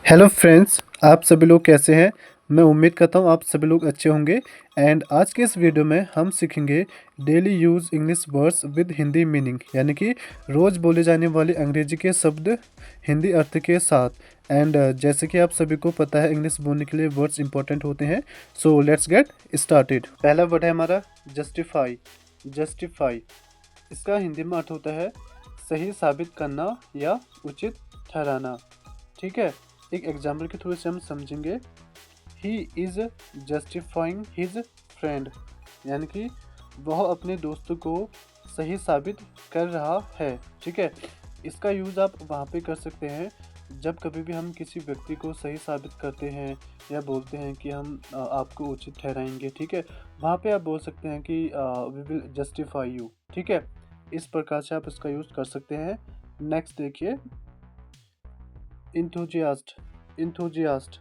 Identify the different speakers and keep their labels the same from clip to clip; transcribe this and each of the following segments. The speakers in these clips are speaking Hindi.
Speaker 1: हेलो फ्रेंड्स, आप सभी लोग कैसे हैं। मैं उम्मीद करता हूँ आप सभी लोग अच्छे होंगे। एंड आज के इस वीडियो में हम सीखेंगे daily use English words with Hindi meaning, यानी कि रोज़ बोले जाने वाले अंग्रेजी के शब्द हिंदी अर्थ के साथ। एंड जैसे कि आप सभी को पता है, इंग्लिश बोलने के लिए वर्ड्स इंपॉर्टेंट होते हैं। So let's get started. पहला वर्ड है हमारा जस्टिफाई। जस्टिफाई इसका हिंदी में अर्थ होता है सही साबित करना या उचित ठहराना। ठीक है, एक एग्जाम्पल के थ्रू से हम समझेंगे। He is justifying his friend, यानी कि वह अपने दोस्त को सही साबित कर रहा है। ठीक है, इसका यूज़ आप वहाँ पे कर सकते हैं जब कभी भी हम किसी व्यक्ति को सही साबित करते हैं या बोलते हैं कि हम आपको उचित ठहराएंगे। ठीक है, वहाँ पे आप बोल सकते हैं कि वी विल जस्टिफाई यू। ठीक है, इस प्रकार से आप इसका यूज़ कर सकते हैं। नेक्स्ट देखिए, इंथुजियास्ट। इंथुजियास्ट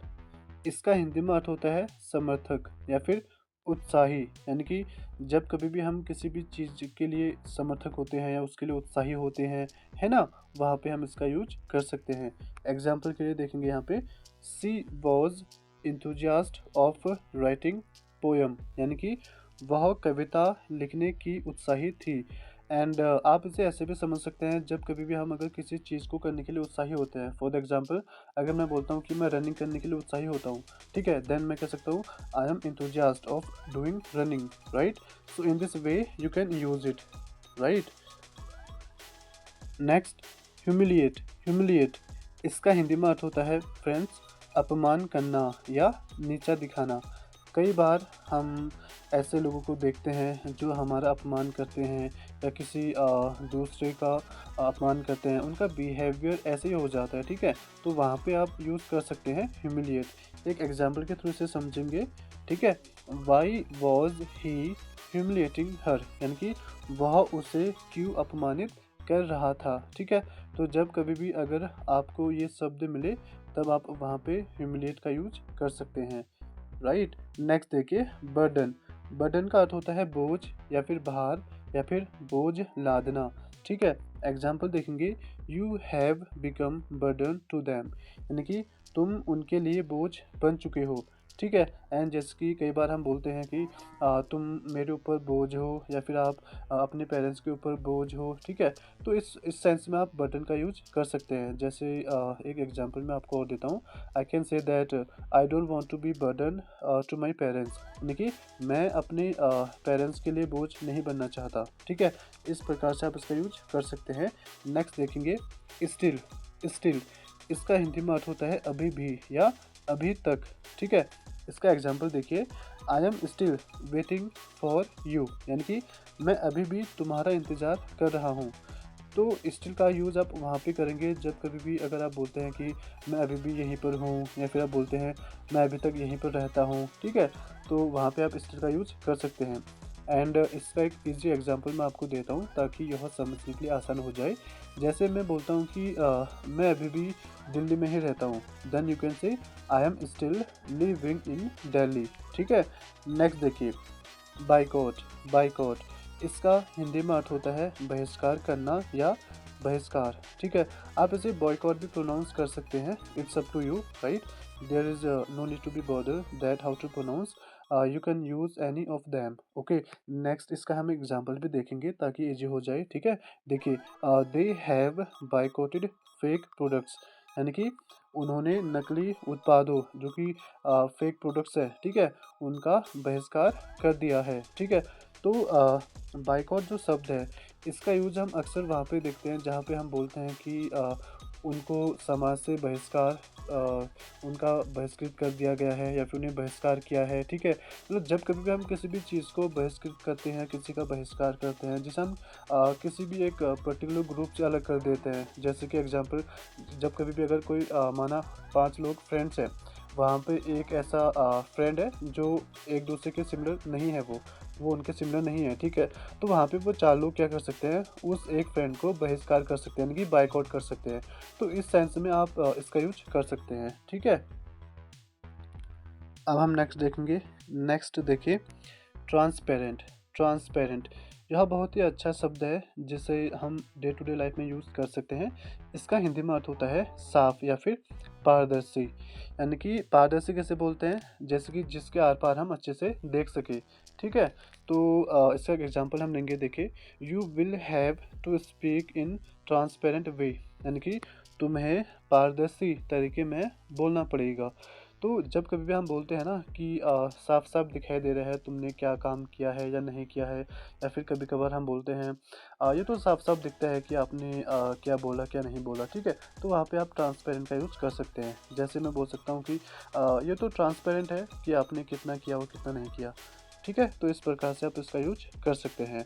Speaker 1: इसका हिंदी में अर्थ होता है समर्थक या फिर उत्साही, यानी कि जब कभी भी हम किसी भी चीज़ के लिए समर्थक होते हैं या उसके लिए उत्साही होते हैं, है ना, वहाँ पे हम इसका यूज कर सकते हैं। एग्जाम्पल के लिए देखेंगे यहाँ पे, she was enthusiast of writing poem, यानी कि वह कविता लिखने की उत्साही थी। एंड आप इसे ऐसे भी समझ सकते हैं जब कभी भी हम अगर किसी चीज़ को करने के लिए उत्साही होते हैं। फॉर एग्जाम्पल, अगर मैं बोलता हूँ कि मैं रनिंग करने के लिए उत्साही होता हूँ, ठीक है, देन मैं कह सकता हूँ I am enthusiast of doing running, right. So in this way you can use it, right. Next, humiliate. Humiliate इसका हिंदी में अर्थ होता है फ्रेंड्स अपमान करना या नीचा दिखाना। कई बार हम ऐसे लोगों को देखते हैं जो हमारा अपमान करते हैं या किसी दूसरे का अपमान करते हैं, उनका बिहेवियर ऐसे ही हो जाता है। ठीक है, तो वहाँ पे आप यूज़ कर सकते हैं ह्यूमिलिएट। एक एग्जांपल के थ्रू से समझेंगे। ठीक है, वाई वॉज ही ह्यूमिलिएटिंग हर, यानी कि वह उसे क्यों अपमानित कर रहा था। ठीक है, तो जब कभी भी अगर आपको ये शब्द मिले तब आप वहाँ पे ह्यूमिलिएट का यूज कर सकते हैं, राइट। नेक्स्ट देखिए, बर्डन। बर्डन का अर्थ होता है बोझ या फिर भार या फिर बोझ लादना। ठीक है, एग्जाम्पल देखेंगे, you have become burden to them, यानी कि तुम उनके लिए बोझ बन चुके हो। ठीक है, एंड जैसे कि कई बार हम बोलते हैं कि तुम मेरे ऊपर बोझ हो या फिर आप अपने पेरेंट्स के ऊपर बोझ हो। ठीक है, तो इस सेंस में आप बर्डन का यूज कर सकते हैं। जैसे एक एग्जांपल मैं आपको और देता हूँ। I can say that I don't want to be burden to my parents, यानी कि मैं अपने पेरेंट्स के लिए बोझ नहीं बनना चाहता। ठीक है, इस प्रकार से आप इसका यूज कर सकते हैं। नेक्स्ट देखेंगे, स्टिल। स्टिल इसका हिंदी में अर्थ होता है अभी भी या अभी तक। ठीक है, इसका एग्जाम्पल देखिए, आई am still waiting for you, यानी कि मैं अभी भी तुम्हारा इंतज़ार कर रहा हूँ। तो स्टिल का यूज़ आप वहाँ पे करेंगे जब कभी भी अगर आप बोलते हैं कि मैं अभी भी यहीं पर हूँ, या फिर आप बोलते हैं मैं अभी तक यहीं पर रहता हूँ। ठीक है, तो वहाँ पे आप स्टिल का यूज़ कर सकते हैं। एंड इसका एक इजी एग्जांपल मैं आपको देता हूँ ताकि यह समझने के लिए आसान हो जाए। जैसे मैं बोलता हूँ कि मैं अभी भी दिल्ली में ही रहता हूँ, then you can say I am still living in Delhi. ठीक है, नेक्स्ट देखिए, बाइकआउट। बाइकआउट इसका हिंदी में अर्थ होता है बहिष्कार करना या बहिष्कार। ठीक है, आप इसे बॉयकॉट भी प्रोनाउंस कर सकते हैं, it's up to you, right. There is no need to be bother that how to pronounce, you can use any of them. Okay, next इसका हम एग्जाम्पल भी देखेंगे ताकि इजी हो जाए। ठीक है, देखिए, they have boycotted fake products, यानी कि उन्होंने नकली उत्पादों जो कि फेक प्रोडक्ट्स है, ठीक है, उनका बहिष्कार कर दिया है। ठीक है, तो बाइकॉट जो शब्द है इसका यूज हम अक्सर वहाँ पे देखते हैं जहाँ पे हम बोलते हैं कि उनको समाज से बहिष्कार, उनका बहिष्कृत कर दिया गया है या फिर उन्हें बहिष्कार किया है। ठीक है, मतलब जब कभी भी हम किसी भी चीज़ को बहिष्कृत करते हैं, किसी का बहिष्कार करते हैं, जिसे हम किसी भी एक पर्टिकुलर ग्रुप से अलग कर देते हैं। जैसे कि एग्जांपल, जब कभी भी अगर कोई माना 5 लोग फ्रेंड्स हैं, वहाँ पे एक ऐसा फ्रेंड है जो एक दूसरे के सिमिलर नहीं है, वो उनके सिमिलर नहीं है। ठीक है, तो वहाँ पे वो 4 लोग क्या कर सकते हैं, उस एक फ्रेंड को बहिष्कार कर सकते हैं, यानी कि बाइकआउट कर सकते हैं। तो इस सेंस में आप इसका यूज कर सकते हैं। ठीक है, अब हम नेक्स्ट देखेंगे। नेक्स्ट देखिए, ट्रांसपेरेंट। ट्रांसपेरेंट यह बहुत ही अच्छा शब्द है जिसे हम डे टू डे लाइफ में यूज़ कर सकते हैं। इसका हिंदी में अर्थ होता है साफ या फिर पारदर्शी। यानी कि पारदर्शी कैसे बोलते हैं, जैसे कि जिसके आर पार हम अच्छे से देख सके। ठीक है, तो इसका एक एग्जांपल हम लेंगे। देखिए, you will have to speak in transparent way, यानी कि तुम्हें पारदर्शी तरीके में बोलना पड़ेगा। तो जब कभी भी हम बोलते हैं ना कि साफ साफ दिखाई दे रहा है तुमने क्या काम किया है या नहीं किया है, या फिर कभी कभार हम बोलते हैं ये तो साफ साफ दिखता है कि आपने क्या बोला क्या नहीं बोला। ठीक है, तो वहाँ पे आप ट्रांसपेरेंट का यूज़ कर सकते हैं। जैसे मैं बोल सकता हूँ कि ये तो ट्रांसपेरेंट है कि आपने कितना किया और कितना नहीं किया। ठीक है, तो इस प्रकार से आप इसका यूज कर सकते हैं।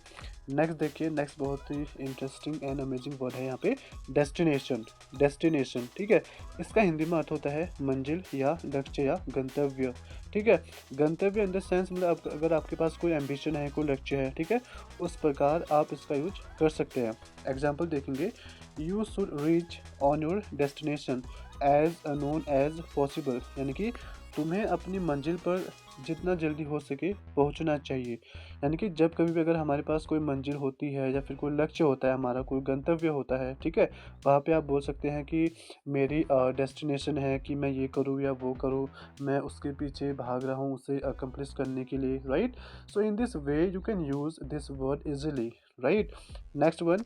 Speaker 1: नेक्स्ट देखिए, नेक्स्ट बहुत ही इंटरेस्टिंग एंड अमेजिंग वर्ड है यहाँ पे, डेस्टिनेशन। डेस्टिनेशन, ठीक है, इसका हिंदी में अर्थ होता है मंजिल या लक्ष्य या गंतव्य। ठीक है, गंतव्य इन द सेंस मतलब अगर आपके पास कोई एम्बिशन है, कोई लक्ष्य है, ठीक है, उस प्रकार आप इसका यूज कर सकते हैं। एग्जाम्पल देखेंगे, you should reach on your destination as known as possible, यानी कि तुम्हें अपनी मंजिल पर जितना जल्दी हो सके पहुंचना चाहिए। यानी कि जब कभी भी अगर हमारे पास कोई मंजिल होती है या फिर कोई लक्ष्य होता है, हमारा कोई गंतव्य होता है, ठीक है, वहाँ पे आप बोल सकते हैं कि मेरी डेस्टिनेशन है कि मैं ये करूँ या वो करूँ, मैं उसके पीछे भाग रहा हूँ उसे अकम्प्लिश करने के लिए, right. So in this way you can use this word easily, right. Next one,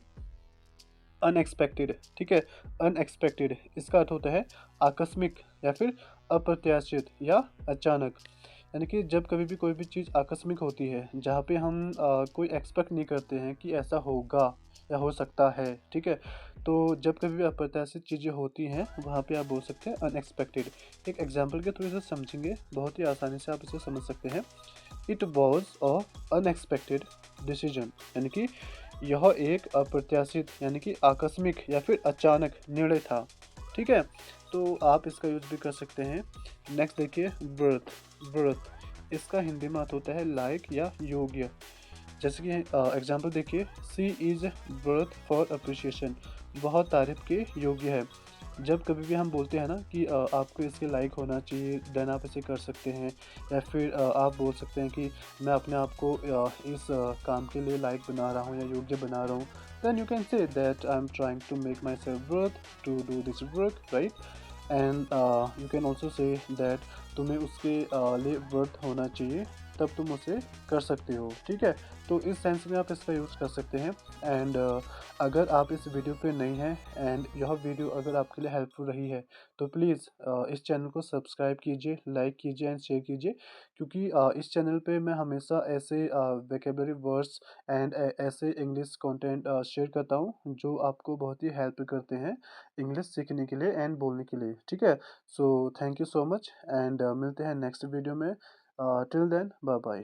Speaker 1: unexpected. ठीक है, अनएक्सपेक्टेड इसका अर्थ होता है आकस्मिक या फिर अप्रत्याशित या अचानक। यानी कि जब कभी भी कोई भी चीज़ आकस्मिक होती है, जहाँ पे हम कोई एक्सपेक्ट नहीं करते हैं कि ऐसा होगा या हो सकता है। ठीक है, तो जब कभी भी अप्रत्याशित चीज़ें होती हैं, वहाँ पे आप बोल सकते हैं अनएक्सपेक्टेड। एक एग्जाम्पल के थ्रू इसे समझेंगे, बहुत ही आसानी से आप इसे समझ सकते हैं। It was a unexpected decision, यानी कि यह एक अप्रत्याशित यानी कि आकस्मिक या फिर अचानक निर्णय था। ठीक है, तो आप इसका यूज भी कर सकते हैं। नेक्स्ट देखिए, व्रत। व्रत इसका हिंदी में अर्थ होता है लायक या योग्य। जैसे कि एग्जाम्पल देखिए, सी इज वर्थ फॉर अप्रिशिएशन, वह तारीफ के योग्य है। जब कभी भी हम बोलते हैं ना कि आपको इसके लायक होना चाहिए, देन आप इसे कर सकते हैं। या फिर आप बोल सकते हैं कि मैं अपने आप को इस काम के लिए लायक बना रहा हूँ या योग्य बना रहा हूँ। Then you can say that I am trying to make myself worth to do this work, right. And you can also say that तुम्हें उसके लिए वर्थ होना चाहिए, तब तुम उसे कर सकते हो। ठीक है, तो इस सेंस में आप इसका यूज़ कर सकते हैं। एंड अगर आप इस वीडियो पे नए हैं एंड यह वीडियो अगर आपके लिए हेल्पफुल रही है, तो प्लीज़ इस चैनल को सब्सक्राइब कीजिए, लाइक कीजिए एंड शेयर कीजिए। क्योंकि इस चैनल पे मैं हमेशा ऐसे वोकैबुलरी वर्ड्स एंड ऐसे इंग्लिश कंटेंट शेयर करता हूँ जो आपको बहुत ही हेल्प करते हैं इंग्लिश सीखने के लिए एंड बोलने के लिए। ठीक है, so thank you so much and मिलते हैं नेक्स्ट वीडियो में। Till then, bye bye.